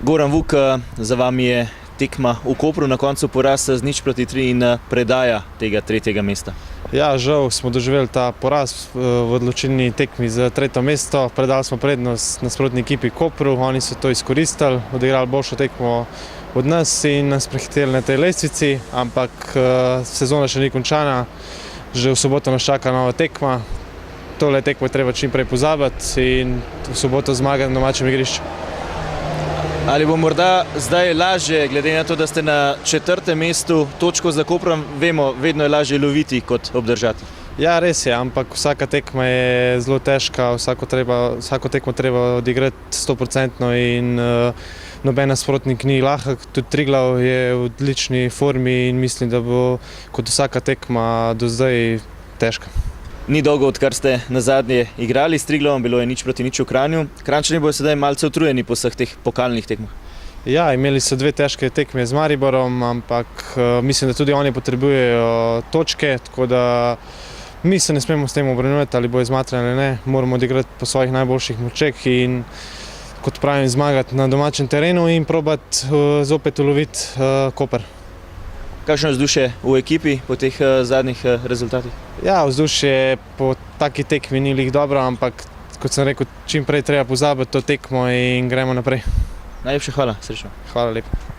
Goran Vuk, za vami je tekma v Kopru, na koncu poraz z 0:3 in predaja tega tretjega mesta. Ja, žal smo doživeli ta poraz v odločilni tekmi za tretje mesto. Predali smo prednost nasprotni ekipi Kopru, oni so to izkoristili, odigrali boljšo tekmo od nas in nas prehiteli na tej lestvici, ampak sezona še ni končana, že v soboto nas čaka nova tekma. Tole tekmo je treba čim prej pozabiti in v soboto zmagati na domačem igrišču. Ali bo morda zdaj lažje, glede na to, da ste na 4. mestu, točko za Koprom, vemo, vedno je lažje loviti kot obdržati? Ja, res je, ampak vsaka tekma je zelo težka, vsako tekmo treba odigrati 100% in noben nasprotnik ni lahek. Tudi Triglav je v odlični formi in mislim, da bo kot vsaka tekma do zdaj težka. Ni dolgo, odkar ste nazadnje igrali s Triglavom, bilo je 0:0 v Kranju. Kranjčani bodo sedaj malce utrujeni po vseh teh pokalnih tekmah. Ja, imeli so 2 težke tekme z Mariborom, ampak mislim, da tudi oni potrebujejo točke, tako da mi se ne smemo s tem obremenjevati, ali bo izmatrani ali ne. Moramo odigrati po svojih najboljših močeh in, kot pravim, zmagati na domačem terenu in probati zopet uloviti Koper. Kakšno je vzdušje v ekipi po teh zadnjih rezultatih? Ja, vzdušje po taki tekmi ni lih dobro, ampak kot sem rekel, čim prej treba pozabiti to tekmo in gremo naprej. Najlepša hvala, srečno. Hvala lepa.